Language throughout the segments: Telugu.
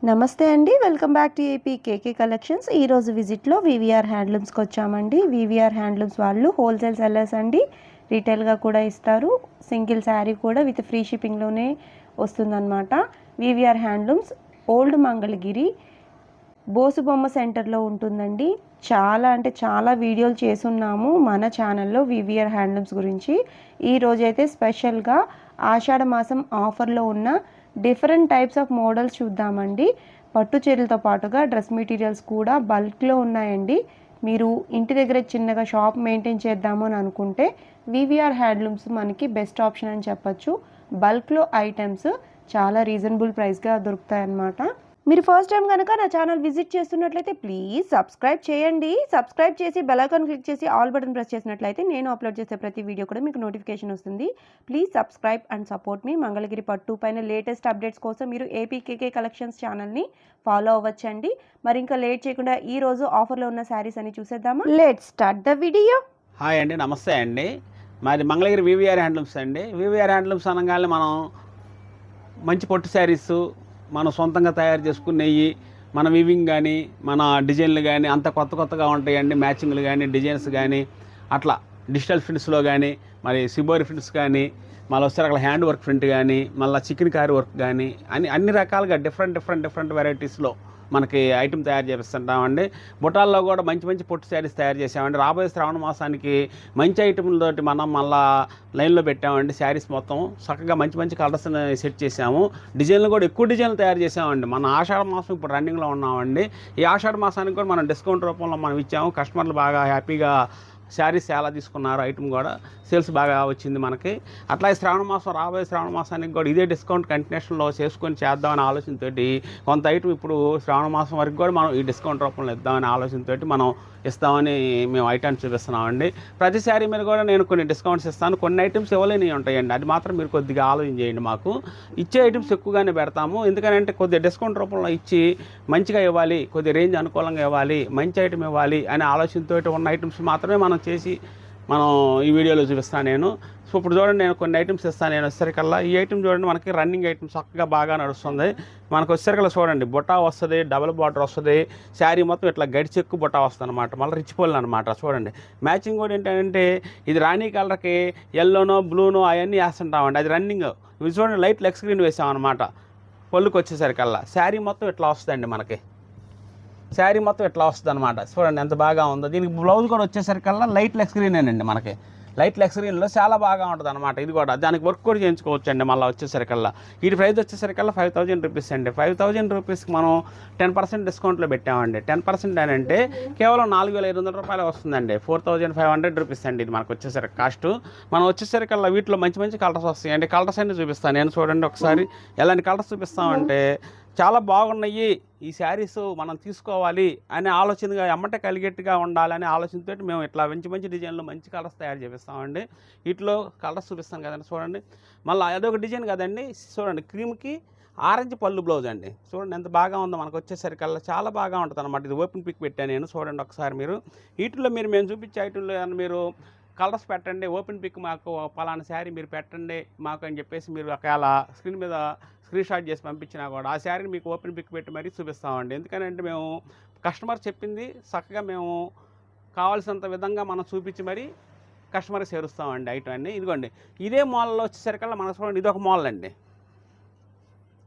నమస్తే అండి. Welcome back to AP KK collections. ఈరోజు విజిట్లో వివిఆర్ హ్యాండ్లూమ్స్కి వచ్చామండి. వివిఆర్ హ్యాండ్లూమ్స్ వాళ్ళు హోల్సేల్ సెల్లర్స్ అండి. రీటైల్గా కూడా ఇస్తారు. సింగిల్ శారీ కూడా విత్ ఫ్రీ షిప్పింగ్లోనే వస్తుందన్నమాట. వివిఆర్ హ్యాండ్లూమ్స్ ఓల్డ్ మంగళగిరి బోసుబొమ్మ సెంటర్లో ఉంటుందండి. చాలా అంటే చాలా వీడియోలు చేసున్నాము మన ఛానల్లో వివిఆర్ హ్యాండ్లూమ్స్ గురించి. ఈరోజైతే స్పెషల్గా ఆషాఢ మాసం ఆఫర్లో ఉన్న డిఫరెంట్ టైప్స్ ఆఫ్ మోడల్స్ చూద్దామండి. పట్టు చీరలతో పాటుగా డ్రెస్ మెటీరియల్స్ కూడా బల్క్లో ఉన్నాయండి. మీరు ఇంటి దగ్గర చిన్నగా షాప్ మెయింటైన్ చేద్దాము అని అనుకుంటే వివిఆర్ హ్యాండ్లూమ్స్ మనకి బెస్ట్ ఆప్షన్ అని చెప్పచ్చు. బల్క్లో ఐటమ్స్ చాలా రీజనబుల్ ప్రైస్గా దొరుకుతాయి అన్నమాట. మీరు ఫస్ట్ టైం కనుక నా ఛానల్ విజిట్ చేస్తున్నట్లయితే ప్లీజ్ సబ్స్క్రైబ్ చేయండి. సబ్స్క్రైబ్ చేసి బెల్ ఐకాన్ క్లిక్ చేసి ఆల్ బటన్ ప్రెస్ చేసినట్లయితే నేను అప్లోడ్ చేసే ప్రతి వీడియో కూడా మీకు నోటిఫికేషన్ వస్తుంది. ప్లీజ్ సబ్స్క్రైబ్ అండ్ సపోర్ట్ మీ. మంగళగిరి పట్టు పైన లేటెస్ట్ అప్డేట్స్ కోసం మీరు ఏపీకేకే కలెక్షన్స్ ఛానల్ని ఫాలో అవ్వచ్చండి. మరి ఇంకా లేట్ చేయకుండా ఈ రోజు ఆఫర్లో ఉన్న శారీస్ అని చూసేద్దామా. Let's start the video. Hi అండి, నమస్తే అండి. మాది మంగళగిరి వివిఆర్ హ్యాండ్లూమ్స్ అండి. వివిఆర్ హ్యాండ్లూమ్స్ అనగానే మనం మంచి పట్టు శారీస్ మనం సొంతంగా తయారు చేసుకుని నెయ్యి మన వివింగ్ కానీ మన డిజైన్లు కానీ అంత కొత్తగా ఉంటాయండి. మ్యాచింగ్లు కానీ డిజైన్స్ కానీ అట్లా డిజిటల్ ప్రింట్స్లో కానీ మరి సిబోరి ప్రింట్స్ కానీ మళ్ళీ వచ్చారు అక్కడ హ్యాండ్ వర్క్ ప్రింట్ కానీ మళ్ళీ చికెన్ కారీ వర్క్ కానీ అన్ని రకాలుగా డిఫరెంట్ వెరైటీస్లో మనకి ఐటమ్ తయారు చేపిస్తుంటామండి. బుటాల్లో కూడా మంచి పొట్టు శారీస్ తయారు చేసామండి. రాబోయే శ్రావణ మాసానికి మంచి ఐటమ్లతోటి మనం మళ్ళీ లైన్లో పెట్టామండి. శారీస్ మొత్తం చక్కగా మంచి కలర్స్ని సెట్ చేసాము. డిజైన్లు కూడా ఎక్కువ డిజైన్లు తయారు చేసామండి. మన ఆషాఢ మాసం ఇప్పుడు రన్నింగ్లో ఉన్నామండి. ఈ ఆషాఢ మాసానికి కూడా మనం డిస్కౌంట్ రూపంలో మనం ఇచ్చాము. కస్టమర్లు బాగా హ్యాపీగా శారీస్ చాలా తీసుకున్నారు. ఐటమ్ కూడా సేల్స్ బాగా వచ్చింది మనకి. అట్లాగే రాబోయే శ్రావణ మాసానికి కూడా ఇదే డిస్కౌంట్ కంటిన్యూషన్లో చేసుకొని చేద్దామనే ఆలోచనతో కొంత ఐటమ్ ఇప్పుడు శ్రావణ మాసం వరకు కూడా మనం ఈ డిస్కౌంట్ రూపంలో ఇద్దామనే ఆలోచనతో మనం ఇస్తామని మేము ఐటమ్స్ చూపిస్తున్నామండి. ప్రతి శారీ మీద కూడా నేను కొన్ని డిస్కౌంట్స్ ఇస్తాను. కొన్ని ఐటమ్స్ ఇవ్వలేని ఉంటాయండి. అది మాత్రం మీరు కొద్దిగా ఆలోచన చేయండి. మాకు ఇచ్చే ఐటమ్స్ ఎక్కువగానే పెడతాము. ఎందుకంటే కొద్దిగా డిస్కౌంట్ రూపంలో ఇచ్చి మంచిగా ఇవ్వాలి, కొద్దిగా రేంజ్ అనుకూలంగా ఇవ్వాలి, మంచి ఐటమ్ ఇవ్వాలి అనే ఆలోచనతో ఉన్న ఐటమ్స్ మాత్రమే మనం చేసి ఈ వీడియోలో చూపిస్తాను నేను. సో ఇప్పుడు చూడండి, నేను కొన్ని ఐటమ్స్ ఇస్తాను. నేను వచ్చేసరికల్లా ఈ ఐటమ్ చూడండి, మనకి రన్నింగ్ ఐటమ్ చక్కగా బాగా నడుస్తుంది. మనకు వచ్చేసరికల్లా చూడండి, బుట్టా వస్తుంది, డబుల్ బార్డర్ వస్తుంది, శారీ మొత్తం ఇట్లా గడి చెక్కు బుట్టా వస్తుంది అనమాట. మళ్ళీ రిచ్ పోల్ అనమాట. చూడండి, మ్యాచింగ్ కూడా ఏంటంటే ఇది రాణి కలర్కి ఎల్లోనో బ్లూనో అవన్నీ వేస్తుంటామండి. అది రన్నింగ్. ఇవి చూడండి, లైట్ లెగ్ స్క్రీన్ వేసామన్నమాట. పొల్లుకి వచ్చేసరికల్లా శారీ మొత్తం ఇట్లా వస్తుందండి. మనకి శారీ మొత్తం ఇట్లా వస్తుంది అనమాట. చూడండి ఎంత బాగా ఉందో. దీనికి బ్లౌజ్ కూడా వచ్చేసరికల్లా లైట్ లెగ్ స్క్రీనేనండి. మనకి లైట్ లెగ్ స్క్రీన్లో చాలా బాగా ఉంటుంది అనమాట. ఇది కూడా దానికి వర్క్ కూడా చేయించుకోవచ్చు అండి. మళ్ళీ వచ్చేసరికల్లా వీటి ప్రైస్ వచ్చేసరికల్లా 5000 రూపీస్ అండి. 5000 రూపీస్కి మనం 10% డిస్కౌంట్లో పెట్టామండి. 10% అని అంటే కేవలం 4500 రూపాయలు వస్తుందండి. 4500 రూపీస్ అండి ఇది మనకు వచ్చేసరికి కాస్ట్. మనం వచ్చేసరికల్లా వీటిలో మంచి కలర్స్ వస్తాయండి. కలర్స్ అన్నీ చూపిస్తాను నేను. చూడండి ఒకసారి ఎలాంటి కలర్స్ చూపిస్తామంటే చాలా బాగున్నాయి, ఈ శారీస్ మనం తీసుకోవాలి అనే ఆలోచనగా ఎమ్మటే కలిగేట్టుగా ఉండాలనే ఆలోచనతో మేము ఇట్లా మంచి డిజైన్లో మంచి కలర్స్ తయారు చేపిస్తామండి. వీటిలో కలర్స్ చూపిస్తాను కదండి. చూడండి, మళ్ళీ అదొక డిజైన్ కదండి. చూడండి, క్రీమ్కి ఆరెంజ్ పళ్ళు బ్లౌజ్ అండి. చూడండి ఎంత బాగా ఉందో. మనకు వచ్చేసరికల్లా చాలా బాగా ఉంటుంది అనమాట. ఇది ఓపెన్ పిక్ పెట్టాను నేను. చూడండి ఒకసారి మీరు. వీటిలో మేము చూపించే ఐటెంలో మీరు కలర్స్ పెట్టండి, ఓపెన్ పిక్ మాకు పలానా శారీ మీరు పెట్టండి మాకు అని చెప్పేసి మీరు ఒకవేళ స్క్రీన్ మీద స్క్రీన్ షాట్ చేసి పంపించినా కూడా ఆ శారీని మీకు ఓపెన్ పిక్ పెట్టి మరీ చూపిస్తామండి. ఎందుకంటే మేము కస్టమర్ చెప్పింది చక్కగా మేము కావాల్సినంత విధంగా మనం చూపించి మరీ కస్టమర్కి చేరుస్తామండి ఐటమ్ అన్ని. ఇదిగోండి, ఇదే మోడల్లో వచ్చేసరికల్లా మనకు చూడండి, ఇది ఒక మోడల్ అండి.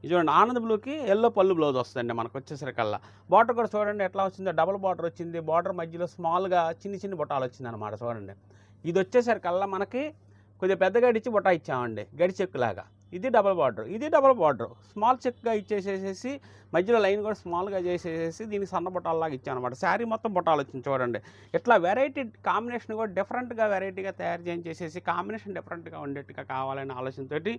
ఇది చూడండి, ఆనంద్ బ్లూకి ఎల్లో పళ్ళు బ్లౌజ్ వస్తుందండి మనకు వచ్చేసరికల్లా. బార్డర్ కూడా చూడండి ఎట్లా వచ్చిందో. డబుల్ బార్డర్ వచ్చింది. బార్డర్ మధ్యలో స్మాల్గా చిన్ని బుట్టాలు వచ్చింది అనమాట. చూడండి, ఇది వచ్చేసరికల్లా మనకి కొద్దిగా పెద్ద గడిచి బుట్ట ఇచ్చామండి, గడి చెక్కులాగా. ఇది డబుల్ బార్డర్ స్మాల్ చెక్గా ఇచ్చేసేసి మధ్యలో లైన్ కూడా స్మాల్గా చేసేసి దీనికి సన్న బుట్టాలలాగా ఇచ్చామన్నమాట. శారీ మొత్తం బుట్టాలు వచ్చింది. చూడండి, ఇట్లా వెరైటీ కాంబినేషన్ కూడా డిఫరెంట్గా వెరైటీగా తయారు చేసేసి కాంబినేషన్ డిఫరెంట్గా ఉండేట్టుగా కావాలనే ఆలోచనతోటి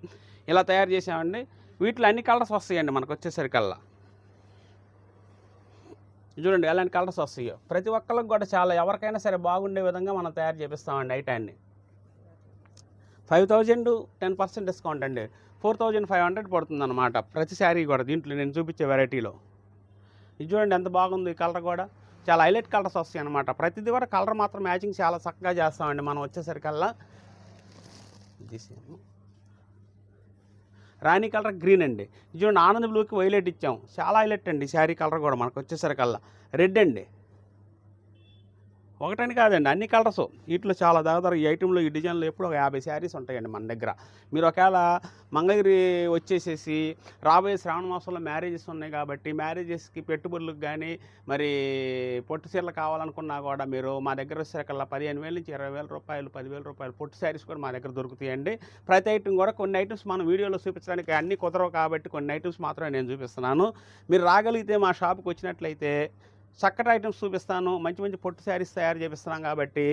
ఇలా తయారు చేసామండి. వీటిలో అన్ని కలర్స్ వస్తాయండి మనకు వచ్చేసరికల్లా. చూడండి ఎలాంటి కలర్స్ వస్తాయో. ప్రతి ఒక్కరికి కూడా చాలా ఎవరికైనా సరే బాగుండే విధంగా మనం తయారు చేపిస్తామండి ఐటాన్ని. 5000 10% డిస్కౌంట్ అండి. 4500 పడుతుంది అనమాట ప్రతి శారీ కూడా. దీంట్లో నేను చూపించే వెరైటీలో ఇది చూడండి ఎంత బాగుంది. ఈ కలర్ కూడా చాలా హైలైట్ కలర్స్ వస్తాయి అనమాట. ప్రతిదీ కూడా కలర్ మాత్రం మ్యాచింగ్ చాలా చక్కగా చేస్తామండి మనం వచ్చేసరికల్లా. రాణి కలర్ గ్రీన్ అండి. ఇది చూడండి ఆనంద్ బ్లూకి వైలెట్ ఇచ్చాం, చాలా హైలైట్ అండి. శారీ కలర్ కూడా మనకు వచ్చేసరికల్లా రెడ్ అండి. ఒకటని కాదండి, అన్ని కలర్స్ వీటిలో చాలా దాదాపు ఈ ఐటెంలో ఈ డిజైన్లో ఎప్పుడు ఒక 50 శారీస్ ఉంటాయండి మన దగ్గర. మీరు ఒకవేళ మంగళగిరి వచ్చేసేసి రాబోయే శ్రావణ మాసంలో మ్యారేజెస్ ఉన్నాయి కాబట్టి మ్యారేజెస్కి పెట్టుబడులకు కానీ మరి పొట్టు చీరలు కావాలనుకున్నా కూడా మీరు మా దగ్గర వచ్చేసరికల్లా 15,000 నుంచి 20,000 రూపాయలు, 10,000 రూపాయలు పొట్టు శారీస్ కూడా మా దగ్గర దొరుకుతాయండి. ప్రతి ఐటెం కూడా కొన్ని ఐటమ్స్ మనం వీడియోలో చూపించడానికి అన్ని కుదరవు కాబట్టి కొన్ని ఐటమ్స్ మాత్రమే నేను చూపిస్తున్నాను. మీరు రాగలిగితే మా షాప్కి వచ్చినట్లయితే చక్కటి ఐటమ్స్ చూపిస్తాను. మంచి మంచి పొట్టు శారీస్ తయారు చేపిస్తున్నాం కాబట్టి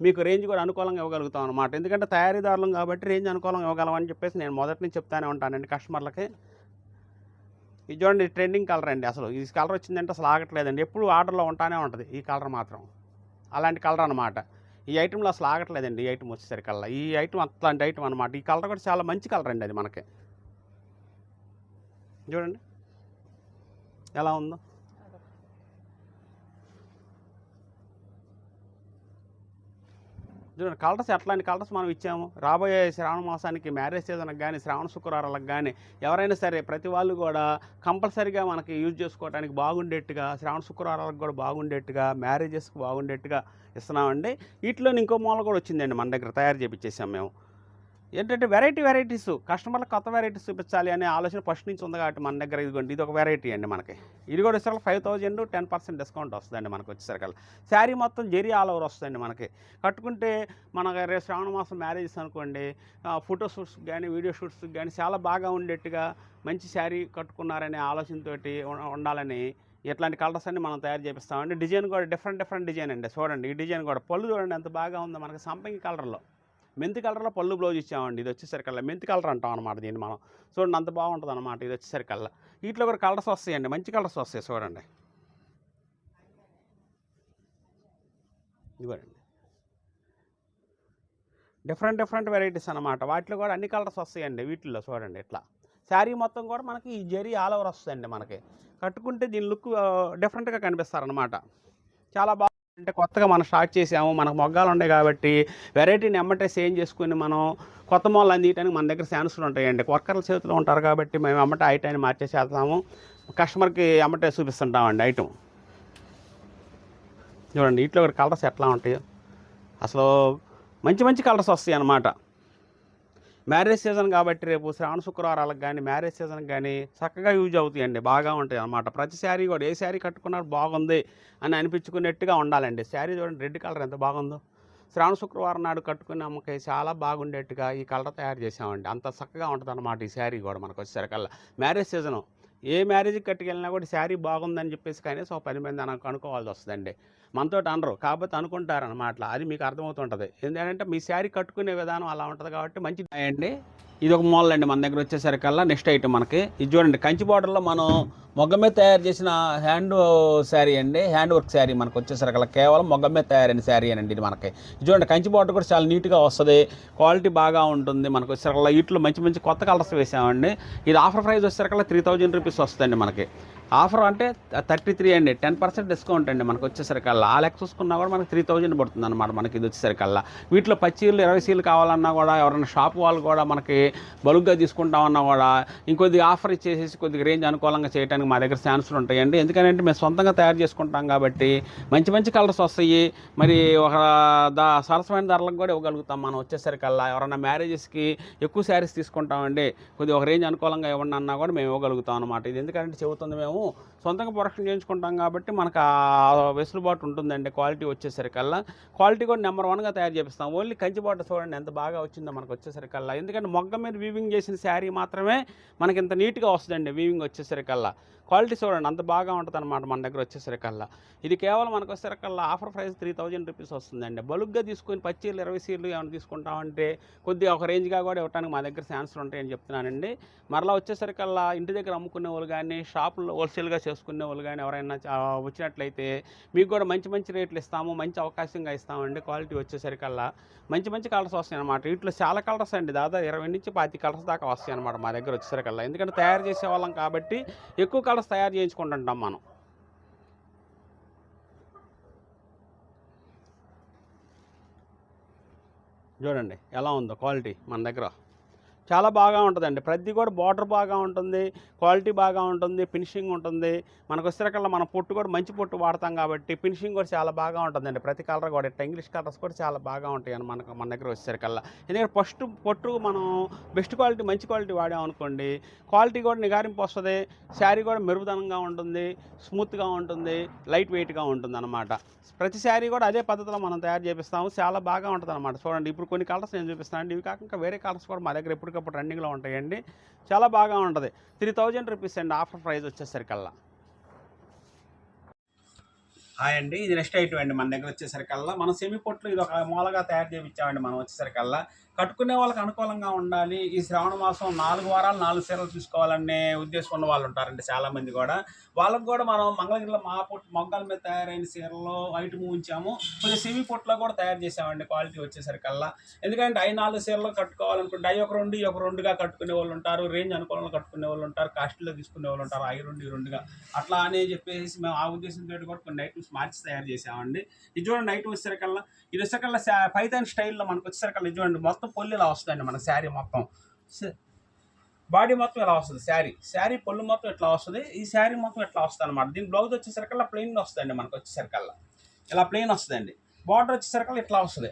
మీకు రేంజ్ కూడా అనుకూలంగా ఇవ్వగలుగుతాం అనమాట. ఎందుకంటే తయారీదారులం కాబట్టి రేంజ్ అనుకూలంగా ఇవ్వగలమని చెప్పేసి నేను మొదటి నుంచి చెప్తానే ఉంటానండి కస్టమర్లకి. ఇది చూడండి, ట్రెండింగ్ కలర్ అండి. అసలు ఈ కలర్ వచ్చిందంటే అసలు ఆగట్లేదండి, ఎప్పుడు ఆర్డర్లో ఉంటానే ఉంటుంది ఈ కలర్ మాత్రం. అలాంటి కలర్ అనమాట. ఈ ఐటెంలో అసలు ఆగట్లేదండి. ఈ ఐటమ్ వచ్చేసరికల్లా ఈ ఐటమ్ అట్లాంటి ఐటమ్ అనమాట. ఈ కలర్ కూడా చాలా మంచి కలర్ అండి అది మనకి. చూడండి ఎలా ఉందో. చూడండి కలర్స్ ఎట్లాంటి కలర్స్ మనం ఇచ్చాము. రాబోయే శ్రావణ మాసానికి మ్యారేజ్ సీజన్కి కానీ శ్రావణ శుక్రవారాలకు కానీ ఎవరైనా సరే ప్రతి వాళ్ళు కూడా కంపల్సరీగా మనకి యూజ్ చేసుకోవడానికి బాగుండేట్టుగా, శ్రావణ శుక్రవారాలకు కూడా బాగుండేట్టుగా, మ్యారేజెస్కి బాగుండేట్టుగా ఇస్తున్నామండి. వీటిలో ఇంకో మూల కూడా వచ్చిందండి మన దగ్గర, తయారు చేయించేసాం మేము. ఏంటంటే వెరైటీస్ కస్టమర్లకు కొత్త వెరైటీస్ చూపించాలి అనే ఆలోచన ఫస్ట్ నుంచి ఉంది కాబట్టి మన దగ్గర ఇదిగోండి, ఇది ఒక వెరైటీ అండి మనకి. ఇది కూడా వచ్చేసరికి 5,000 10% డిస్కౌంట్ వస్తుందండి మనకు వచ్చేసరికి. శారీ మొత్తం జెరీ ఆల్ ఓవర్ వస్తుందండి మనకి. కట్టుకుంటే మన రేపు శ్రావణ మాసం మ్యారేజెస్ అనుకోండి, ఫోటో షూట్స్కి కానీ వీడియో షూట్స్కి కానీ చాలా బాగా ఉండేట్టుగా మంచి శారీ కట్టుకున్నారనే ఆలోచనతోటి ఉండాలని ఇట్లాంటి కలర్స్ అన్ని మనం తయారు చేపిస్తామండి. డిజైన్ కూడా డిఫరెంట్ డిజైన్ అండి. చూడండి ఈ డిజైన్ కూడా, పళ్ళు చూడండి ఎంత బాగా ఉందో మనకి. సంపంగి కలర్లో, మెంతి కలర్లో పళ్ళు బ్లౌజ్ ఇచ్చామండి. ఇది వచ్చేసరికల్లా మెంతి కలర్ అంటాం అనమాట దీన్ని మనం. చూడండి అంత బాగుంటుంది అనమాట ఇది వచ్చేసరికల్లా. వీటిలో కూడా కలర్స్ వస్తాయండి, మంచి కలర్స్ వస్తాయి. చూడండి ఇవ్వండి, డిఫరెంట్ వెరైటీస్ అనమాట. వాటిలో కూడా అన్ని కలర్స్ వస్తాయండి వీటిల్లో. చూడండి ఇట్లా శారీ మొత్తం కూడా మనకి ఈ జరీ ఆల్ ఓవర్ వస్తుందండి మనకి. కట్టుకుంటే దీని లుక్ డిఫరెంట్గా కనిపిస్తారనమాట. చాలా బాగా, అంటే కొత్తగా మనం స్టార్ట్ చేసాము, మనకు మొగ్గాలు ఉన్నాయి కాబట్టి వెరైటీని ఎమ్మటే సేమ్ చేసుకుని మనం కొత్త మోడల్ అందియడానికి మన దగ్గర ఛాన్సులు ఉంటాయండి. వర్కర్ల చేతిలో ఉంటారు కాబట్టి మేము ఎమ్మటే ఐటాన్ని మార్చేసేస్తాము, కస్టమర్కి ఎమ్మటే చూపిస్తుంటామండి ఐటమ్. చూడండి వీటిలో కలర్స్ ఎట్లా ఉంటాయో, అసలు మంచి కలర్స్ వస్తాయి అన్నమాట. మ్యారేజ్ సీజన్ కాబట్టి రేపు శ్రావణ శుక్రవారాలకు కానీ మ్యారేజ్ సీజన్కి కానీ చక్కగా యూజ్ అవుతాయండి, బాగా ఉంటాయి అన్నమాట. ప్రతి శారీ కూడా ఏ శారీ కట్టుకున్నా బాగుంది అని అనిపించుకునేట్టుగా ఉండాలండి. శారీ చూడండి రెడ్ కలర్ ఎంత బాగుందో. శ్రావణ శుక్రవారం నాడు కట్టుకునే అమ్మకి చాలా బాగుండేట్టుగా ఈ కలర్ తయారు చేసామండి. అంత చక్కగా ఉంటుంది అన్నమాట ఈ శారీ కూడా మనకు వచ్చేసరికల్లా. మ్యారేజ్ సీజను ఏ మ్యారేజ్కి కట్టుకెళ్ళినా కూడా శారీ బాగుందని చెప్పేసి కానీ ఒక 10 మంది అనుకోవాల్సి వస్తుందండి. మనతో అనరు కాకపోతే అనుకుంటారనమాట. అది మీకు అర్థమవుతుంటుంది. ఎందుకంటే మీ శారీ కట్టుకునే విధానం అలా ఉంటుంది కాబట్టి మంచి అండి. ఇది ఒక మోడల్ అండి మన దగ్గర వచ్చేసరికల్లా. నెక్స్ట్ ఐటమ్ మనకి ఇది చూడండి, కంచి బార్డర్లో మనం మొగ్గ మీద తయారు చేసిన హ్యాండ్ శారీ అండి. హ్యాండ్ వర్క్ శారీ మనకు వచ్చేసరికల్లా కేవలం మొగ్గ మీద తయారైన శారీ అండి ఇది మనకి. ఇది చూడండి కంచి బార్డర్ కూడా చాలా నీట్గా వస్తుంది, క్వాలిటీ బాగా ఉంటుంది మనకు వచ్చేసరికల్లా. వీటిలో మంచి కొత్త కలర్స్ వేసామండి. ఇది ఆఫర్ ప్రైస్ వచ్చేసరికల్లా 3,000 రూపీస్ వస్తుందండి మనకి. ఆఫర్ అంటే 33 అండి, 10% డిస్కౌంట్ అండి మనకు వచ్చేసరికల్లా. ఆ లెక్క చూసుకున్నా కూడా మనకి 3,000 పడుతుంది అనమాట మనకి ఇది వచ్చేసరికల్లా. వీటిలో 10 చీరలు 20 చీరలు కావాలన్నా కూడా ఎవరైనా షాప్ వాళ్ళు కూడా మనకి బలుగ్గా తీసుకుంటామన్నా కూడా ఇంకొద్దిగా ఆఫర్ ఇచ్చేసేసి కొద్దిగా రేంజ్ అనుకూలంగా చేయడానికి మా దగ్గర ఛాన్సులు ఉంటాయండి. ఎందుకంటే మేము సొంతంగా తయారు చేసుకుంటాం కాబట్టి మంచి కలర్స్ వస్తాయి. మరి ఒక సరసమైన ధరలకు కూడా ఇవ్వగలుగుతాం మనం వచ్చేసరికల్లా. ఎవరైనా మ్యారేజెస్కి ఎక్కువ శారీస్ తీసుకుంటామండి, కొద్దిగా ఒక రేంజ్ అనుకూలంగా ఇవ్వండి అన్నా కూడా మేము ఇవ్వగలుగుతాం అనమాట. ఇది ఎందుకంటే చెబుతుంది, మేము సొంతంగా ప్రొడక్షన్ చేయించుకుంటాం కాబట్టి మనకు ఆ వెసులుబాటు ఉంటుందండి. క్వాలిటీ వచ్చేసరికల్లా క్వాలిటీ కూడా నెంబర్ 1గా తయారు చేపిస్తాం. ఓన్లీ కంచి బాట చూడండి ఎంత బాగా వచ్చిందో మనకు వచ్చేసరికల్లా. ఎందుకంటే మొగ్గ మీద వీవింగ్ చేసిన శారీ మాత్రమే మనకి ఇంత నీట్గా వస్తుందండి వీవింగ్ వచ్చేసరికల్లా. క్వాలిటీ చూడండి అంత బాగా ఉంటుంది అనమాట మన దగ్గర వచ్చేసరికల్లా. ఇది కేవలం మనకు వచ్చేసరికల్లా ఆఫర్ ప్రైస్ 3,000 రూపీస్ వస్తుందండి. బలుగ్గా తీసుకొని 10 చీరలు 20 చీరలు ఏమైనా తీసుకుంటామంటే కొద్దిగా ఒక రేంజ్గా కూడా ఇవ్వడానికి మా దగ్గర ఛాన్సులు ఉంటాయని చెప్తున్నానండి. మరలా వచ్చేసరికల్లా ఇంటి దగ్గర అమ్ముకునే వాళ్ళు కానీ షాపుల్లో హోల్సేల్గా చేసుకునే వాళ్ళు కానీ ఎవరైనా వచ్చినట్లయితే మీకు కూడా మంచి రేట్లు ఇస్తాము, మంచి అవకాశంగా ఇస్తామండి. క్వాలిటీ వచ్చేసరికల్లా మంచి కలర్స్ వస్తాయి అన్నమాట. వీటిలో చాలా కలర్స్ అండి, దాదాపు 20 నుంచి 25 కలర్స్ దాకా వస్తాయి అన్నమాట మా దగ్గర వచ్చేసరికల్లా. ఎందుకంటే తయారు చేసేవాళ్ళం కాబట్టి ఎక్కువ కలర్స్ తయారు చేయించుకుంటుంటాం మనం. చూడండి ఎలా ఉందో క్వాలిటీ మన దగ్గర. చాలా బాగా ఉంటుందండి. ప్రతి కూడా బార్డర్ బాగా ఉంటుంది, క్వాలిటీ బాగా ఉంటుంది, ఫినిషింగ్ ఉంటుంది. మనకు వచ్చేసరికల్లా మనం పొట్టు కూడా మంచి పొట్టు వాడతాం కాబట్టి ఫినిషింగ్ కూడా చాలా బాగా ఉంటుందండి. ప్రతి కలర్ కూడా ఇట్లా ఇంగ్లీష్ కలర్స్ కూడా చాలా బాగా ఉంటాయి మనకు మన దగ్గర వచ్చేసరికల్లా. ఎందుకంటే పొట్టు మనం బెస్ట్ క్వాలిటీ మంచి క్వాలిటీ వాడామనుకోండి, క్వాలిటీ కూడా నిగారింపు వస్తుంది, శారీ కూడా మెరుపుదనంగా ఉంటుంది, స్మూత్గా ఉంటుంది, లైట్ వెయిట్గా ఉంటుంది అనమాట. ప్రతి శారీ కూడా అదే పద్ధతిలో మనం తయారు చేపిస్తాము. చాలా బాగా ఉంటుంది అనమాట. చూడండి, ఇప్పుడు కొన్ని కలర్స్ నేను చూపిస్తాను అండి. ఇవి కాక ఇంకా వేరే కలర్స్ కూడా మా దగ్గర ఎప్పటికప్పుడు రన్నింగ్లో ఉంటాయండి. చాలా బాగా ఉంటుంది. 3000 రూపీస్ అండి ఆఫర్ ప్రైస్ వచ్చేసరికల్లా. హాయ్ అండి, ఇది నెక్స్ట్ ఐటమ్ అండి. మన దగ్గర వచ్చేసరికల్లా మనం సెమీ పొట్లు ఇది ఒక మూలగా తయారు చేయించామండి. మనం వచ్చేసరికల్లా కట్టుకునే వాళ్ళకి అనుకూలంగా ఉండాలి. ఈ శ్రావణ మాసం 4 వారాలు 4 చీరలు తీసుకోవాలనే ఉద్దేశం ఉన్న వాళ్ళు ఉంటారండి చాలామంది కూడా. వాళ్ళకు కూడా మనం మంగళగిరిలో మా పొట్టు మొగ్గల మీద తయారైన చీరలో ఐటమ్ ఉంచాము. కొంచెం సెమీ పొట్టులో కూడా తయారు చేసామండి క్వాలిటీ వచ్చేసరికల్లా. ఎందుకంటే 5-4 చీరలు కట్టుకోవాలనుకుంటే అవి ఒక 2 ఒక 2గా కట్టుకునే వాళ్ళు ఉంటారు, రేంజ్ అనుకూలంగా కట్టుకునే వాళ్ళు ఉంటారు, కాస్ట్లో తీసుకునే వాళ్ళు ఉంటారు, అవి 2 అట్లా అని చెప్పేసి మేము ఆ ఉద్దేశంతో కూడా కొన్ని ఐటమ్స్ మార్చి తయారు చేసామండి. ఇది చూడండి, ఐటమ్ వచ్చేసరికల్లా ఇది వచ్చేసరికల్లా పైథాన్ స్టైల్లో మనకు వచ్చేసరికల్లా ఇది చూడండి, మొత్తం పొల్లు ఇలా వస్తుందండి. మన శారీ మొత్తం బాడీ మొత్తం ఇలా వస్తుంది. శారీ పొల్లు మొత్తం ఇట్లా వస్తుంది. ఈ శారీ మొత్తం ఇట్లా వస్తుంది అనమాట. దీని బ్లౌజ్ వచ్చేసరికల్లా ప్లెయిన్ వస్తుందండి. మనకు వచ్చేసరికల్లా ఇలా ప్లెయిన్ వస్తుందండి. బార్డర్ వచ్చేసరికల్లా ఇట్లా వస్తుంది.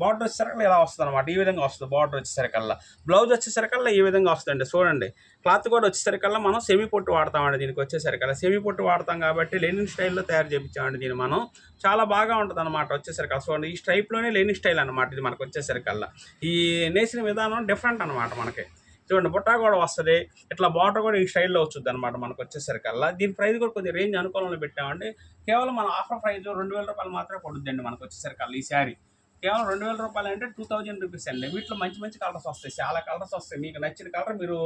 బార్డర్ వచ్చేసరికల్లా ఇలా వస్తుంది అనమాట. ఈ విధంగా వస్తుంది బార్డర్ వచ్చేసరికల్లా. బ్లౌజ్ వచ్చేసరికల్లా ఈ విధంగా వస్తుందండి. చూడండి, క్లాత్ కూడా వచ్చేసరికల్లా మనం సెమీ పొట్టు వాడతామండి. దీనికి వచ్చేసరికల్లా సెమీ పొట్టు వాడతాం కాబట్టి లెనిన్ స్టైల్లో తయారు చేయించామండి దీన్ని మనం. చాలా బాగా ఉంటుంది అనమాట వచ్చేసరికల్లా. చూడండి, ఈ స్ట్రైప్లోనే లెనిన్ స్టైల్ అనమాట ఇది మనకు వచ్చేసరికల్లా. ఈ నేసిన విధానం డిఫరెంట్ అనమాట మనకి. చూడండి, బుట్టా కూడా వస్తుంది, ఇట్లా బార్డర్ కూడా ఈ స్టైల్లో వచ్చుద్ది అనమాట మనకు వచ్చేసరికల్లా. దీని ప్రైస్ కూడా కొద్దిగా రేంజ్ అనుకూలంలో పెట్టామండి. కేవలం మన ఆఫర్ ప్రైస్ 2000 రూపాయలు మాత్రమే పడుద్దండి మనకు వచ్చేసరికల్లా. ఈ శారీ కేవలం 2000 రూపాయలు అంటే 2000 రూపీస్ అండి. వీటిలో మంచి మంచి కలర్స్ వస్తాయి, చాలా కలర్స్ వస్తాయి. మీకు నచ్చిన కలర్ మీరు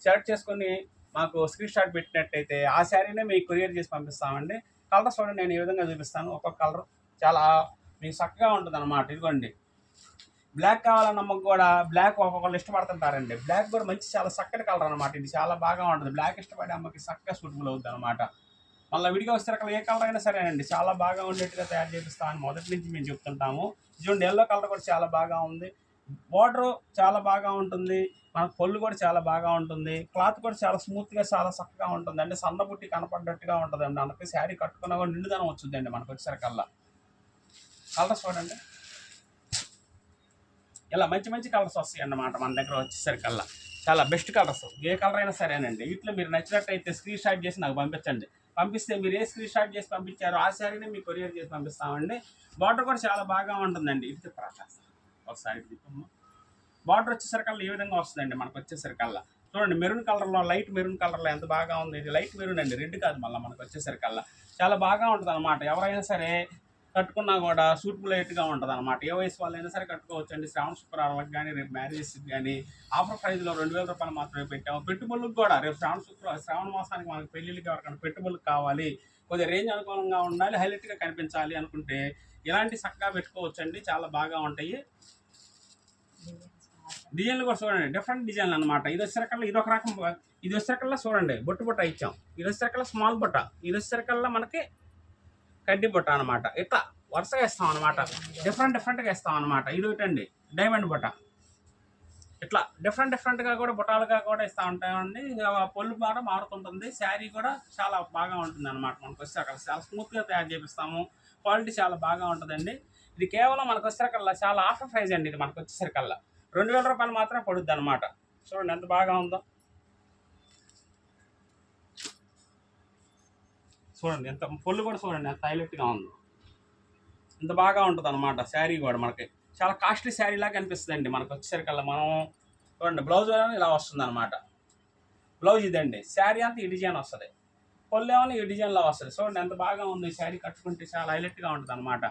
సెలెక్ట్ చేసుకొని మాకు స్క్రీన్ షాట్ పెట్టినట్టయితే ఆ శారీనే మీకు కొరియర్ చేసి పంపిస్తామండి. కలర్స్ చూడండి, నేను ఈ విధంగా చూపిస్తాను. ఒక్కొక్క కలర్ చాలా మీకు చక్కగా ఉంటుంది అనమాట. ఇదిగోండి, బ్లాక్ కావాలన్న అమ్మకు కూడా బ్లాక్ ఒక్కొక్కళ్ళు ఇష్టపడుతుంటారండి. బ్లాక్ కూడా మంచి చాలా చక్కటి కలర్ అనమాట. ఇది చాలా బాగా ఉంటుంది. బ్లాక్ ఇష్టపడే అమ్మకి చక్కగా సూటబుల్ అవుతుంది అనమాట. మళ్ళీ విడిగా వస్తే అక్కడ ఏ కలర్ అయినా సరేనండి, చాలా బాగా ఉండేట్టుగా తయారు చేపిస్తామని మొదటి నుంచి మేము చెప్తుంటాము. చూడండి, ఎల్లో కలర్ కూడా చాలా బాగా ఉంది. బార్డర్ చాలా బాగా ఉంటుంది. మనకు పొల్లు కూడా చాలా బాగా ఉంటుంది. క్లాత్ కూడా చాలా స్మూత్గా చాలా చక్కగా ఉంటుంది. అంటే సన్నబుట్టి కనపడ్డట్టుగా ఉంటుంది అండి. మనకి శారీ కట్టుకున్నా కూడా నిండుదనం వచ్చిందండి మనకు వచ్చేసరికల్లా. కలర్స్ చూడండి, ఇలా మంచి మంచి కలర్స్ వస్తాయి అన్నమాట మన దగ్గర వచ్చేసరికల్లా. చాలా బెస్ట్ కలర్స్, ఏ కలర్ అయినా సరేనండి. వీటిలో మీరు నచ్చినట్టయితే స్క్రీన్ షాట్ చేసి నాకు పంపించండి. పంపిస్తే మీరు ఏ స్క్రీన్ షాట్ చేసి పంపించారో ఆ శారీని మీకు కొరియర్ చేసి పంపిస్తామండి. బార్డర్ కూడా చాలా బాగా ఉంటుందండి. ఇది ఒకసారి బార్డర్ వచ్చేసరికల్లా ఈ విధంగా వస్తుందండి మనకు వచ్చేసరికల్లా. చూడండి, మెరూన్ కలర్లో, లైట్ మెరూన్ కలర్లో ఎంత బాగా ఉంది. ఇది లైట్ మెరూన్ అండి, రెడ్ కాదు. మళ్ళీ మనకు వచ్చేసరికల్లా చాలా బాగా ఉంటుంది అనమాట. ఎవరైనా సరే కట్టుకున్నా కూడా సూటబుల్ గా ఉంటుంది అనమాట. ఏ వయసు వాళ్ళైనా సరే కట్టుకోవచ్చు అండి. శ్రావణ శుక్రవారాలకు కానీ రేపు మ్యారేజెస్కి కానీ ఆఫర్ ప్రైస్లో 2000 రూపాయలు మాత్రమే పెట్టాము. పెట్టుబడులకు కూడా రేపు శ్రావణ మాసానికి మనకి పెళ్ళిళ్ళకి ఎవరికైనా పెట్టుబడులకు కావాలి, కొద్దిగా రేంజ్ అనుకూలంగా ఉండాలి, హైలైట్గా కనిపించాలి అనుకుంటే ఇలాంటి చక్కగా పెట్టుకోవచ్చు అండి. చాలా బాగా ఉంటాయి. డిజైన్లు కూడా చూడండి, డిఫరెంట్ డిజైన్లు అనమాట. ఇది వచ్చేసరికల్లా ఇదొక రకం. ఇది వచ్చేసరికల్లా చూడండి, బొట్టు ఇచ్చాం. ఇది వచ్చేసరికల్లా స్మాల్ బుట్ట. ఇది వచ్చేసరికల్లా మనకి కడ్డీ బుట్ట అనమాట. ఇట్లా వరుసగా ఇస్తాం అనమాట. డిఫరెంట్గా ఇస్తాం అనమాట. ఇది ఒకటండి డైమండ్ బుట్ట. ఇట్లా డిఫరెంట్గా కూడా బుట్టాలుగా కూడా ఇస్తూ ఉంటామండి. పొల్లు కూడా మారుతుంటుంది. శారీ కూడా చాలా బాగా ఉంటుంది అనమాట. మనకు వస్తే అక్కడ చాలా స్మూత్గా తయారు చేపిస్తాము. క్వాలిటీ చాలా బాగా ఉంటుందండి. ఇది కేవలం మనకు వచ్చేసరికల్లా చాలా ఆఫర్ ప్రైజ్ అండి. ఇది మనకు వచ్చేసరికల్లా 2000 రూపాయలు మాత్రమే పడుద్ది అనమాట. చూడండి ఎంత బాగా ఉందో. చూడండి, ఎంత పొల్లు కూడా చూడండి ఎంత హైలైట్గా ఉందో. ఇంత బాగా ఉంటుంది అనమాట. శారీ కూడా మనకి చాలా కాస్ట్లీ శారీ లాగా అనిపిస్తుంది అండి మనకు వచ్చేసరికల్లా. మనం చూడండి, బ్లౌజ్ ఇలా వస్తుంది అనమాట. బ్లౌజ్ ఇదండి. శారీ అంతా ఈ డిజైన్ వస్తుంది, పొల్లు ఏమో ఈ డిజైన్లో వస్తుంది. చూడండి ఎంత బాగా ఉంది. శారీ కట్టుకుంటే చాలా హైలైట్గా ఉంటుంది అనమాట.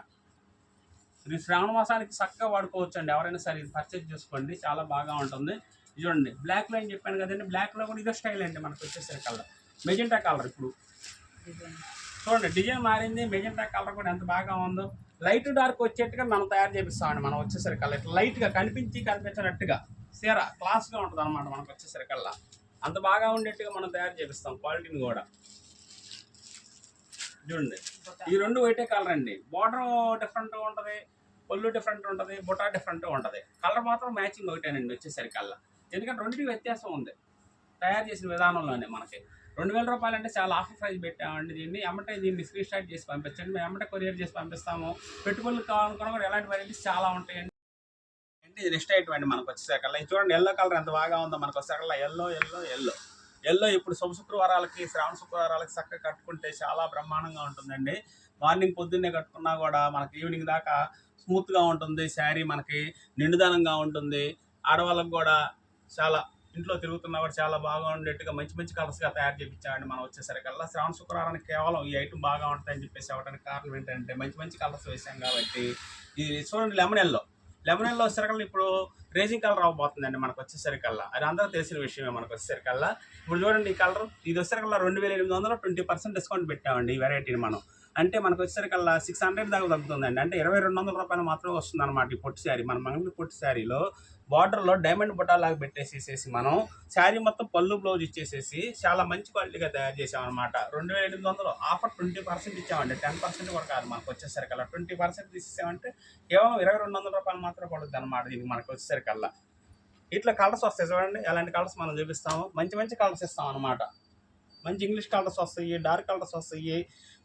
ఇది శ్రావణ మాసానికి చక్కగా వాడుకోవచ్చు అండి. ఎవరైనా సరే ఇది పర్చేజ్ చేసుకోండి, చాలా బాగా ఉంటుంది. చూడండి, బ్లాక్లో అని చెప్పాను కదండి, బ్లాక్లో కూడా ఇదో స్టైల్ అండి మనకు వచ్చేసరికల్లా. మెజెంటా కలర్ ఇప్పుడు చూడండి, డిజైన్ మారింది. మెజెంటా కలర్ కూడా ఎంత బాగా ఉందో. లైట్ డార్క్ వచ్చేట్టుగా మనం తయారు చేపిస్తామండి. మనం వచ్చేసరికల్లా ఇట్లా లైట్గా కనిపించినట్టుగా చీర క్లాస్గా ఉంటుంది అనమాట మనకు వచ్చేసరికల్లా. అంత బాగా ఉండేట్టుగా మనం తయారు చేపిస్తాం. క్వాలిటీని కూడా చూడండి, ఈ రెండు ఒకటే కలర్ అండి. బార్డర్ డిఫరెంట్గా ఉంటుంది, పొల్లు డిఫరెంట్ ఉంటుంది, బుటా డిఫరెంట్గా ఉంటుంది. కలర్ మాత్రం మ్యాచింగ్ ఒకటేనండి వచ్చేసరికల్లా. ఎందుకంటే రెండింటికి వ్యత్యాసం ఉంది తయారు చేసిన విధానంలోనే. మనకి 2000 రూపాయలు అంటే చాలా ఆఫర్ ప్రైస్ పెట్టామండి. దీన్ని స్క్రీన్ షాట్ చేసి పంపించండి, మేము ఎమ్మటే కొరియర్ చేసి పంపిస్తాము. పెట్టుబడులు కావాలనుకున్నా కూడా ఎలాంటి వెరైటీస్ చాలా ఉంటాయండి. అంటే ఇది నెక్స్ట్ ఐటమ్ అండి మనకు వచ్చేసరికల్లా. ఇది చూడండి ఎల్లో కలర్ ఎంత బాగా ఉందో మనకు వచ్చేసరికల్లా. ఎల్లో ఇప్పుడు శుక్రవారాలకి, శ్రావణ శుక్రవారాలకి చక్కగా కట్టుకుంటే చాలా బ్రహ్మాండంగా ఉంటుందండి. మార్నింగ్ పొద్దున్నే కట్టుకున్నా కూడా మనకి ఈవినింగ్ దాకా స్మూత్గా ఉంటుంది. శారీ మనకి నిండుదనంగా ఉంటుంది. ఆడవాళ్ళకి కూడా చాలా ఇంట్లో తిరుగుతున్నా కూడా చాలా బాగా ఉండేట్టుగా మంచి మంచి కలర్స్గా తయారు చేయించామండి మనం వచ్చేసరికల్లా. శ్రావణ శుక్రవారానికి కేవలం ఈ ఐటమ్ బాగా ఉంటాయని చెప్పేసి అవ్వడానికి కారణం ఏంటంటే మంచి మంచి కలర్స్ వేసాం కాబట్టి. ఇది చూడండి లెమన్ ఎల్లో వచ్చేసరికల్లా ఇప్పుడు రేజింగ్ కలర్ అవ్వబోతుందండి మనకు వచ్చేసరికల్లా. అది అందరూ తెలిసిన విషయమే మనకు వచ్చేసరికల్లా. ఇప్పుడు చూడండి ఈ కలర్, ఇది వచ్చేసరికల్లా 2800 20% డిస్కౌంట్ పెట్టామండి ఈ వెరైటీని మనం. అంటే మనకు వచ్చేసరికల్లా 600 దాకా తగ్గుతుందండి. అంటే 2200 రూపాయలు మాత్రమే వస్తుంది అనమాట ఈ పొట్టు శారీ. మన మంగళగిరి పొట్టు శారీలో బార్డర్లో డైమండ్ బుట్టాలాగా పెట్టేసేసి మనం శారీ మొత్తం పళ్ళు బ్లౌజ్ ఇచ్చేసేసి చాలా మంచి క్వాలిటీగా తయారు చేసామన్నమాట. 2800 ఆఫర్ 20% ఇచ్చామండి. 10% కూడా కాదు మనకు వచ్చేసరికల్లా. 20% తీసేసామంటే కేవలం 2200 రూపాయలు మాత్రమే పడుతుంది అనమాట దీనికి మనకు వచ్చేసరికల్లా. ఇట్లా కలర్స్ వస్తాయి చూడండి, ఎలాంటి కలర్స్ మనం చూపిస్తాము. మంచి మంచి కలర్స్ ఇస్తాం అనమాట. మంచి ఇంగ్లీష్ కలర్స్ వస్తాయి, డార్క్ కలర్స్ వస్తాయి.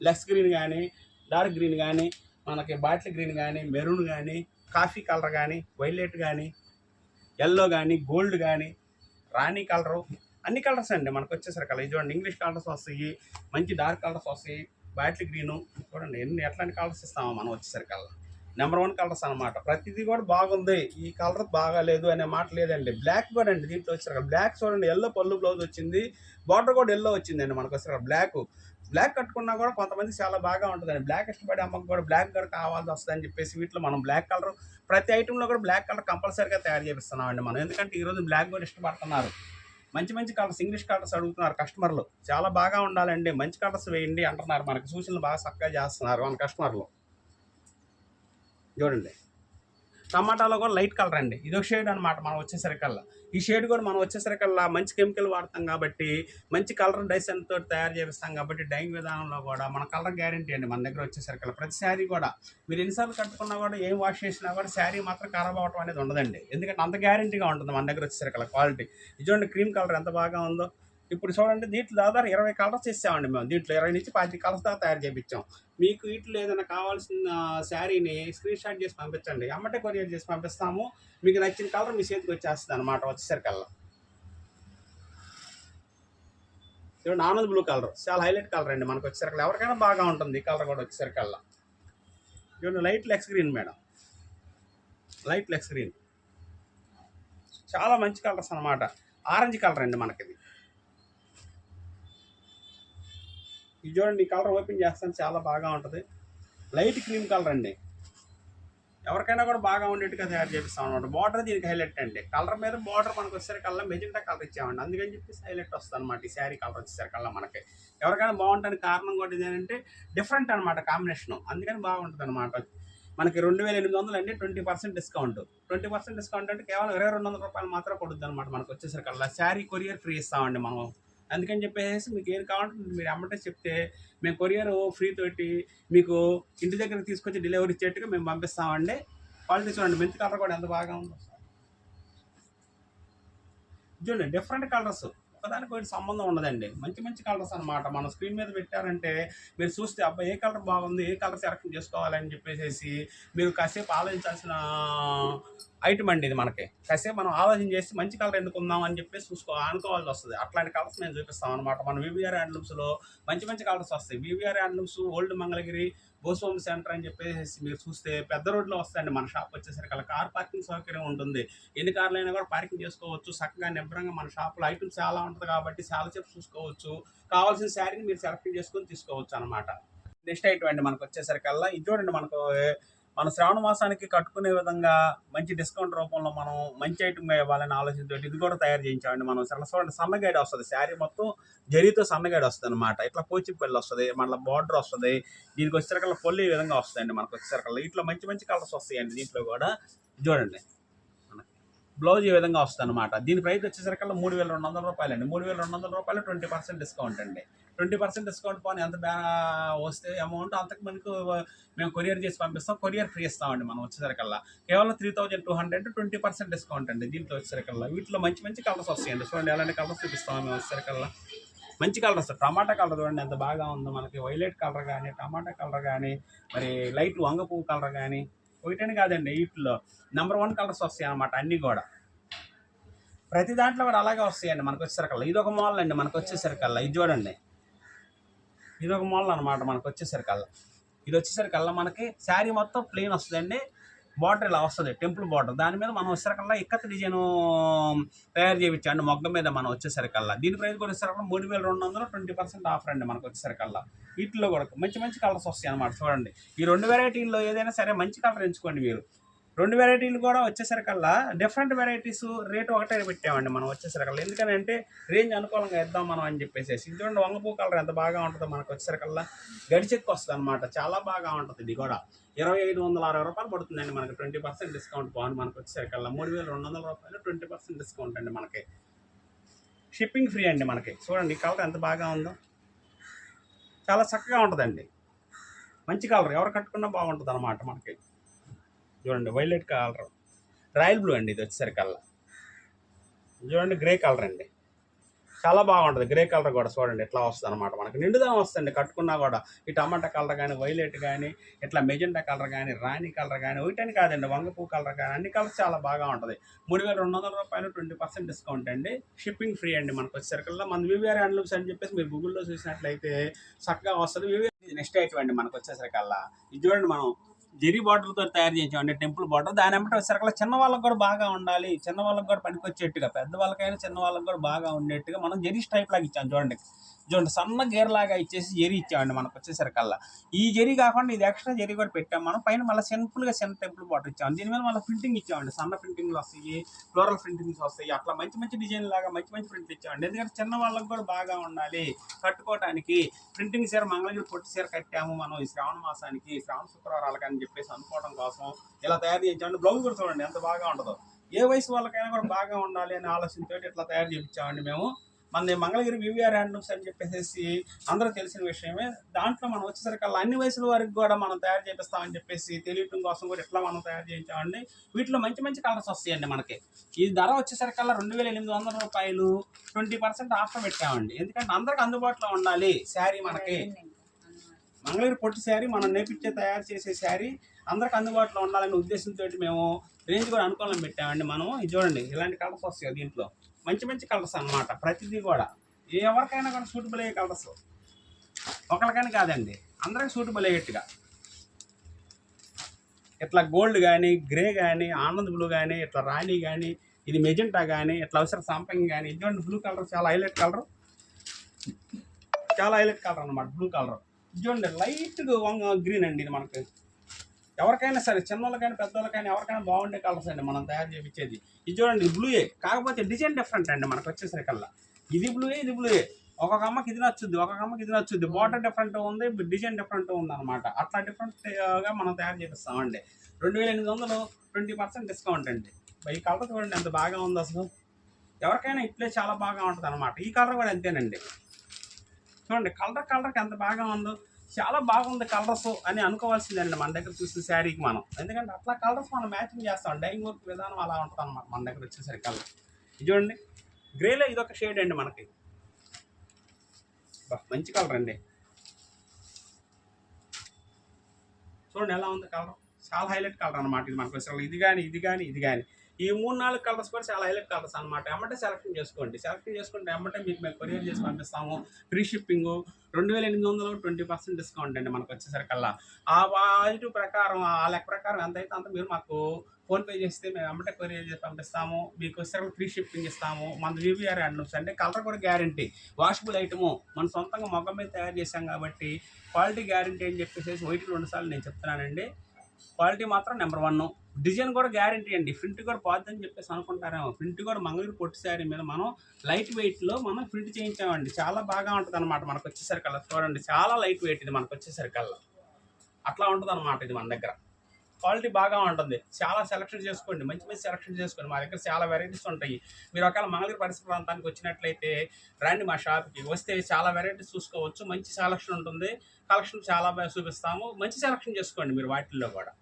లెక్స్ గ్రీన్ కానీ, డార్క్ గ్రీన్ కానీ, మనకి బాటిల్ గ్రీన్ కానీ, మెరూన్ కానీ, కాఫీ కలర్ కానీ, వైలెట్ కానీ, ఎల్లో కానీ, గోల్డ్ కానీ, రాణి కలరు, అన్ని కలర్స్ అండి మనకు వచ్చేసరికి. ఇది చూడండి ఇంగ్లీష్ కలర్స్ వస్తాయి, మంచి డార్క్ కలర్స్ వస్తాయి, బాటిల్ గ్రీను. చూడండి ఎట్లాంటి కలర్స్ ఇస్తామో మనం వచ్చేసరికల్లా. నెంబర్ 1 కలర్స్ అనమాట. ప్రతిదీ కూడా బాగుంది, ఈ కలర్ బాగాలేదు అనే మాట లేదండి. బ్లాక్ కూడా అండి దీంట్లో వచ్చారు. బ్లాక్ చూడండి ఎల్లో పళ్ళు బ్లౌజ్ వచ్చింది, బార్డర్ కూడా ఎల్లో వచ్చిందండి మనకు వచ్చారు. బ్లాక్ కట్టుకున్నా కూడా కొంతమంది చాలా బాగా ఉంటుందండి. బ్లాక్ ఇష్టపడే అమ్మకు కూడా బ్లాక్ కూడా కావాల్సి వస్తుందని చెప్పేసి వీటిలో మనం బ్లాక్ కలర్ ప్రతి ఐటెంలో కూడా బ్లాక్ కలర్ కంపల్సరీగా తయారు చేపిస్తున్నామండి మనం. ఎందుకంటే ఈరోజు బ్లాక్ కూడా ఇష్టపడుతున్నారు. మంచి మంచి కలర్స్, ఇంగ్లీష్ కలర్స్ అడుగుతున్నారు కస్టమర్లు. చాలా బాగా ఉండాలండి, మంచి కలర్స్ వేయండి అంటున్నారు. మనకి సూచనలు బాగా చక్కగా చేస్తున్నారు మన కస్టమర్లు. చూడండి టమాటాలో కూడా లైట్ కలర్ అండి, ఇదో షేడ్ అనమాట మనం వచ్చేసరికల్లా. ఈ షేడ్ కూడా మనం వచ్చేసరికల్లా మంచి కెమికల్ వాడతాం కాబట్టి, మంచి కలర్ డైసన్తో తయారు చేపిస్తాం కాబట్టి డైయింగ్ విధానంలో కూడా మన కలర్ గ్యారంటీ అండి మన దగ్గర వచ్చేసరికల్లా. ప్రతి శారీ కూడా మీరు ఎన్నిసార్లు కట్టుకున్నా కూడా, ఏం వాష్ చేసినా కూడా శారీ మాత్రం ఖరాబ్ అవడం అనేది ఉండదండి. ఎందుకంటే అంత గ్యారంటీగా ఉంటుంది మన దగ్గర వచ్చేసరికల్లా క్వాలిటీ. ఇది చూడండి క్రీమ్ కలర్ ఎంత బాగా ఉందో. ఇప్పుడు చూడండి దీంట్లో దాదాపు 20 కలర్స్ ఇస్తామండి మేము. దీంట్లో 20 నుంచి 25 కలర్స్ దాకా తయారు చేయించాం. మీకు వీటిలో ఏదైనా కావాల్సిన శారీని స్క్రీన్ షాట్ చేసి పంపించండి, అమ్మటే కొరియర్ చేసి పంపిస్తాము. మీకు నచ్చిన కలర్ మీ చేతికి వచ్చేస్తుంది అనమాట వచ్చేసరికల్లా. చూడండి ఆనంద్ బ్లూ కలర్ చాలా హైలైట్ కలర్ అండి మనకు వచ్చేసరికల్లా. ఎవరికైనా బాగా ఉంటుంది ఈ కలర్ కూడా వచ్చేసరికల్లా. చూడండి లైట్ లెక్స్ గ్రీన్ మేడం, లైట్ లెక్స్ గ్రీన్ చాలా మంచి కలర్స్ అనమాట. ఆరెంజ్ కలర్ అండి మనకిది. ఇది చూడండి ఈ కలర్ ఓపెన్ చేస్తాను చాలా బాగా ఉంటుంది. లైట్ క్రీమ్ కలర్ అండి, ఎవరికైనా కూడా బాగా ఉండేట్టుగా తయారు చేపిస్తాం అనమాట. బార్డర్ దీనికి హైలైట్ అండి. కలర్ మీద బార్డర్ మనకు వచ్చేసరికల్లా మెజెంటా కలర్ ఇచ్చామండి, అందుకని చెప్పేసి హైలైట్ వస్తుంది అనమాట ఈ శారీ కలర్ వచ్చేసరికల్లా మనకి. ఎవరికైనా బాగుంటుంది కారణం కూడా ఇదేంటంటే డిఫరెంట్ అనమాట కాంబినేషన్, అందుకని బాగుంటుంది అనమాట. మనకి 2800 అండి, 20% డిస్కౌంట్. 20% డిస్కౌంట్ అంటే కేవలం 2200 రూపాయలు మాత్రం పడుతుంది అనమాట మనకు వచ్చేసరికల్లా. శారీ కొరియర్ ఫ్రీ ఇస్తామండి మనం. అందుకని చెప్పేసి మీకు ఏది కావాలంటే మీరు అమ్మటే చెప్తే మేము కొరియర్ ఫ్రీ తోటి మీకు ఇంటి దగ్గర తీసుకొచ్చి డెలివరీ ఇచ్చేట్టుగా మేము పంపిస్తామండి. క్వాలిటీ చూడండి మెంతి కలర్ కూడా ఎంత బాగా ఉందో. చూడండి డిఫరెంట్ కలర్స్, ఒకదానికి ఒకటి సంబంధం ఉండదండి. మంచి మంచి కలర్స్ అనమాట. మనం స్క్రీన్ మీద పెట్టారంటే మీరు చూస్తే అబ్బా ఏ కలర్ బాగుంది, ఏ కలర్ సెలెక్షన్ చేసుకోవాలని చెప్పేసి మీరు కాసేపు ఆలోచించాల్సిన ఐటమ్ అండి ఇది. మనకి కాసేపు మనం ఆలోచన చేసి మంచి కలర్ ఎందుకుందాం అని చెప్పేసి అనుకోవాల్సి వస్తుంది. అట్లాంటి కలర్స్ మేము చూపిస్తాం అనమాట. మన వివిఆర్ హ్యాండ్లూమ్స్లో మంచి మంచి కలర్స్ వస్తాయి. వివిఆర్ హ్యాండ్లూమ్స్ ఓల్డ్ మంగళగిరి భూస్వామి సెంటర్ అని చెప్పేసి మీరు చూస్తే పెద్ద రోడ్లో వస్తాయండి మన షాప్ వచ్చేసరికి. అలా కార్ పార్కింగ్ సౌకర్యం ఉంటుంది, ఎన్ని కార్లు అయినా కూడా పార్కింగ్ చేసుకోవచ్చు చక్కగా నిబ్బరంగా. మన షాప్లో ఐటమ్స్ చాలా ఉంటుంది కాబట్టి చాలా సేపు చూసుకోవచ్చు. కావాల్సిన శారీని మీరు సెలెక్ట్ చేసుకొని తీసుకోవచ్చు అనమాట. నెక్స్ట్ ఐటమ్ అండి మనకు వచ్చేసరికల్లా ఇది చూడండి, మనకు మన శ్రావణ మాసానికి కట్టుకునే విధంగా మంచి డిస్కౌంట్ రూపంలో మనం మంచి ఐటమ్గా ఇవ్వాలని ఆలోచనతో ఇది కూడా తయారు చేయించామండి మనం. చూడండి సన్నగైడ్ వస్తుంది, శారీ మొత్తం జరీతో సన్నగైడ్ వస్తుంది అనమాట. ఇట్లా పోచిపల్లి వస్తుంది, మళ్ళీ బార్డర్ వస్తుంది. దీనికి వచ్చేసరికల్లా పొల్లి ఈ విధంగా వస్తాయండి మనకు వచ్చేసరికల్లా. ఇట్లా మంచి మంచి కలర్స్ వస్తాయండి దీంట్లో కూడా. చూడండి బ్లౌజ్ ఈ విధంగా వస్తుంది అనమాట. దీని ప్రైస్ వచ్చేసరికల్లా 3200 రూపాయలు అండి. 3200 రూపాయలు 20% డిస్కౌంట్ అండి. 20% డిస్కౌంట్ పోనీ ఎంత వస్తే అమౌంట్ అంతకు మనకు మేము కొరియర్ చేసి పంపిస్తాం. కొరియర్ ఫ్రీ ఇస్తామండి మనం వచ్చేసరికల్లా. కేవలం 3200 20% డిస్కౌంట్ అండి దీంట్లో వచ్చేసరికల్లా. వీటిలో మంచి మంచి కలర్స్ వస్తాయండి. చూడండి ఎలాంటి కలర్స్ చూపిస్తాం మేము వచ్చేసరికల్లా. మంచి కలర్స్, టమాటా కలర్ చూడండి ఎంత బాగా ఉందో మనకి. వైలెట్ కలర్ కానీ, టమాటా కలర్ కానీ, మరి లైట్ వంగ పువ్వు కలర్ కానీ, ఒకటని కాదండి వీటిలో నెంబర్ 1 కలర్స్ వస్తాయి అన్నమాట అన్నీ కూడా. ప్రతి దాంట్లో కూడా అలాగే వస్తాయండి మనకు వచ్చేసరికల్లా. ఇది ఒక మోడల్ అండి మనకు వచ్చేసరికల్లా. ఇది చూడండి, ఇది ఒక మోడల్ అనమాట మనకు వచ్చేసరికల్లా. ఇది వచ్చేసరికల్లా మనకి శారీ మొత్తం ప్లెయిన్ వస్తుందండి. బార్డర్ ఇలా వస్తుంది, టెంపుల్ బార్డర్. దాని మీద మనం వచ్చేసరికల్లా ఇక్కత్ డిజైన్ తయారు చేయించండి మొగ్గ మీద మనం వచ్చేసరికల్లా. దీని ప్రైస్ కూడా వచ్చేసరికల్లా 3200, 20% ఆఫర్ అండి మనకు వచ్చేసరికల్లా. వీటిలో కూడా మంచి మంచి కలర్స్ వస్తాయి అన్నమాట. చూడండి ఈ 2 వెరైటీల్లో ఏదైనా సరే మంచి కలర్ ఎంచుకోండి మీరు. 2 వెరైటీలు కూడా వచ్చేసరికల్లా డిఫరెంట్ వెరైటీస్ రేటు ఒకటే పెట్టామండి మనం వచ్చేసరికల్లా. ఎందుకంటే రేంజ్ అనుకూలంగా ఇద్దాం మనం అని చెప్పేసి. ఇది చూడండి వంగపూ కలర్ ఎంత బాగా ఉంటుందో మనకు వచ్చేసరికల్లా. గడిచెక్కు వస్తుంది అనమాట, చాలా బాగా ఉంటుంది. ఇది కూడా 2560 రూపాయలు పడుతుందండి మనకి. 20% డిస్కౌంట్ పోను మనకు వచ్చేసరికల్లా. 3200 రూపాయలు 20% డిస్కౌంట్ అండి మనకి. షిప్పింగ్ ఫ్రీ అండి మనకి. చూడండి ఈ కలర్ ఎంత బాగా ఉందో, చాలా చక్కగా ఉంటుందండి. మంచి కలర్, ఎవరు కట్టుకున్నా బాగుంటుంది అనమాట మనకి. చూడండి వైలెట్ కలర్, రాయల్ బ్లూ అండి ఇది వచ్చేసరికల్లా. చూడండి గ్రే కలర్ అండి, చాలా బాగుంటుంది. గ్రే కలర్ కూడా చూడండి ఎట్లా వస్తుంది అనమాట మనకి. నిండుదనం వస్తుంది కట్టుకున్నా కూడా. ఈ టమాటా కలర్ కానీ, వైలెట్ కానీ, ఇట్లా మెజెంటా కలర్ కానీ, రాణి కలర్ కానీ, ఒకటని కాదండి వంగపూ కలర్ కానీ, అన్ని కలర్స్ చాలా బాగా ఉంటుంది. 3200 రూపాయలు 20% డిస్కౌంట్ అండి. షిప్పింగ్ ఫ్రీ అండి మనకు వచ్చేసరికల్లా. మన వివిఆర్ హ్యాండ్లూమ్స్ అని చెప్పేసి మీరు గూగుల్లో చూసినట్లయితే చక్కగా వస్తుంది. వివిఆర్ నెక్స్ట్ ఐటమ్ అండి మనకు వచ్చేసరికల్లా. ఇది చూడండి మనం జెరీ బార్డర్తో తయారు చేసామండి, టెంపుల్ బార్డర్. దాని వెంబడి వచ్చేసరికల్లా చిన్న వాళ్ళకి కూడా బాగా ఉండాలి, చిన్న వాళ్ళకి కూడా పనికొచ్చేట్టుగా, పెద్ద వాళ్ళకైనా చిన్న వాళ్ళకి కూడా బాగా ఉండేట్టుగా మనం జెరీ స్టైప్ లాగా ఇచ్చాం. చూడండి చూడండి సన్న గేర్ లాగా ఇచ్చేసి జెరీ ఇచ్చామండి మనకు వచ్చేసరికల్లా. ఈ జెరీ కాకుండా ఇది ఎక్స్ట్రా జెరీ కూడా పెట్టాం మనం. పైన మళ్ళీ సింపుల్గా చిన్న టెంపుల్ బార్డర్ ఇచ్చాం. దీని మీద మళ్ళీ ప్రింటింగ్ ఇచ్చామండి. సన్న ప్రింటింగ్లు వస్తాయి, ఫ్లోరల్ ప్రింటింగ్స్ వస్తాయి. అట్లా మంచి మంచి డిజైన్ లాగా మంచి మంచి ప్రింట్ ఇచ్చామండి. ఎందుకంటే చిన్న వాళ్ళకి కూడా బాగా ఉండాలి కట్టుకోవడానికి. ప్రింటింగ్ చీర మంగళగిరి పొట్టి చీర కట్టాము మనం ఈ శ్రావణ మాసానికి, శ్రావణ శుక్రవారాలకి అని చెప్పేసి అనుకోవడం కోసం ఇలా తయారు చేయించామండి. బ్లౌజ్ కూడా చూడండి ఎంత బాగా ఉంటుందో. ఏ వయసు వాళ్ళకైనా కూడా బాగా ఉండాలి అనే ఆలోచనతో ఇట్లా తయారు చేయించామండి మేము. మన మంగళగిరి వివిఆర్ హ్యాండ్లూమ్స్ అని చెప్పేసి అందరూ తెలిసిన విషయమే. దాంట్లో మనం వచ్చేసరికల్లా అన్ని వయసుల వారికి కూడా మనం తయారు చేపిస్తామని చెప్పేసి తెలియటం కోసం కూడా ఇట్లా మనం తయారు చేయించామండి. వీటిలో మంచి మంచి కలర్స్ వస్తాయండి మనకి. ఈ ధర వచ్చేసరికల్లా 2800 రూపాయలు 20% ఆఫర్ పెట్టామండి. ఎందుకంటే అందరికి అందుబాటులో ఉండాలి శారీ మనకి. మంగళగిరి పొట్టి శారీ మనం నేర్పించే తయారు చేసే శారీ అందరికి అందుబాటులో ఉండాలనే ఉద్దేశంతో మేము రేంజ్ కూడా అనుకూలం పెట్టామండి మనం. ఇది చూడండి ఇలాంటి కలర్స్ వస్తాయి దీంట్లో, మంచి మంచి కలర్స్ అన్నమాట. ప్రతిదీ కూడా ఎవరికైనా కూడా సూటబుల్ అయ్యే కలర్స్, ఒకరికైనా కాదండి అందరికి సూటబుల్ అయ్యేట్టుగా. ఇట్లా గోల్డ్ కానీ, గ్రే కానీ, ఆనంద్ బ్లూ కానీ, ఇట్లా రాణి కానీ, ఇది మెజెంటా కానీ, ఇట్లా అవసరం సంపంగి కానీ. ఇది చూడండి బ్లూ కలర్, చాలా హైలైట్ కలర్, చాలా హైలైట్ కలర్ అనమాట బ్లూ కలర్. ఇది చూడండి లైట్ గ్రీన్ అండి. ఇది మనకి ఎవరికైనా సరే చిన్నోళ్ళకైనా పెద్దోళ్ళకైనా ఎవరికైనా బాగుండే కలర్స్ అండి మనం తయారు చేయించేది. ఇది చూడండి బ్లూయే, కాకపోతే డిజైన్ డిఫరెంట్ అండి మనకు వచ్చేసరికల్లా. ఇది బ్లూయే, ఇది బ్లూయే. ఒక్కొక్క అమ్మకి ఇది నచ్చుద్ది, ఒక్కొక్క అమ్మకి ఇది నచ్చుద్ది. బార్డర్ డిఫరెంట్ ఉంది, డిజైన్ డిఫరెంట్ ఉంది అనమాట. అట్లా డిఫరెంట్గా మనం తయారు చేపిస్తామండి. 2800 20% డిస్కౌంట్ అండి. ఈ కలర్ చూడండి ఎంత బాగా ఉంది అసలు. ఎవరికైనా ఇట్లే చాలా బాగా ఉంటుంది అనమాట. ఈ కలర్ కూడా అంతేనండి. చూడండి కలర్కి ఎంత బాగా ఉందో, చాలా బాగుంది కలర్స్ అని అనుకోవాల్సిందండి మన దగ్గర చూసిన శారీకి మనం. ఎందుకంటే అట్లా కలర్స్ మనం మ్యాచింగ్ చేస్తాం. డైయింగ్ వర్క్ విధానం అలా ఉంటుంది అనమాట మన దగ్గర వచ్చేసరికి కలర్. ఇది చూడండి గ్రేలో ఇదొక షేడ్ అండి మనకి. మంచి కలర్ అండి. చూడండి ఎలా ఉంది కలర్, చాలా హైలైట్ కలర్ అనమాట ఇది మనకు వచ్చేసరికి. ఇది కానీ ఇది కానీ ఇది కానీ ఈ 3-4 కలర్స్ కూడా చాలా హైలైట్ కలర్స్ అనమాట. ఎమ్మటే సెలెక్షన్ చేసుకోండి. సెలెక్షన్ చేసుకుంటే ఎమ్మటే మీకు మేము కొరియర్ చేసి పంపిస్తాము. Free shipping. 2800 20% డిస్కౌంట్ అండి మనకు వచ్చేసరికల్లా. ఆ వాటి ప్రకారం, ఆ లెక్క ప్రకారం ఎంత అయితే అంత మీరు మాకు ఫోన్పే చేస్తే మేము ఎమ్మటే కొరియర్ చేసి పంపిస్తాము. మీకు వచ్చేసరికి ఫ్రీ షిప్పింగ్ ఇస్తాము. మన వివిఆర్ హ్యాండ్లూమ్స్ అంటే కలర్ కూడా గ్యారంటీ. వాషబుల్ ఐటము మన సొంతంగా మొగ్గ మీద తయారు చేసాం కాబట్టి క్వాలిటీ గ్యారంటీ అని చెప్పేసి 1-2 సార్లు నేను చెప్తున్నానండి. క్వాలిటీ మాత్రం నెంబర్ 1. డిజైన్ కూడా గ్యారంటీ అండి. ప్రింట్ కూడా పోద్దని చెప్పేసి అనుకుంటారేమో. ప్రింట్ కూడా మంగళగిరి పొట్టి శారీ మీద మనం లైట్ వెయిట్లో మనం ప్రింట్ చేయించామండి. చాలా బాగా ఉంటుంది అనమాట మనకు వచ్చేసరికల్లా. చూడండి చాలా లైట్ వెయిట్ ఇది మనకు వచ్చేసరికల్లా. అట్లా ఉంటుంది అనమాట ఇది మన దగ్గర. క్వాలిటీ బాగా ఉంటుంది. చాలా సెలక్షన్ చేసుకోండి, మంచి మంచి సెలక్షన్ చేసుకోండి. మా దగ్గర చాలా వెరైటీస్ ఉంటాయి. మీరు ఒకవేళ మంగళగిరి పరిసర ప్రాంతానికి వచ్చినట్లయితే రండి మా షాప్కి. వస్తే చాలా వెరైటీస్ చూసుకోవచ్చు. మంచి సెలక్షన్ ఉంటుంది. కలెక్షన్ చాలా బాగా చూపిస్తాము. మంచి సెలక్షన్ చేసుకోండి మీరు వాటిల్లో కూడా.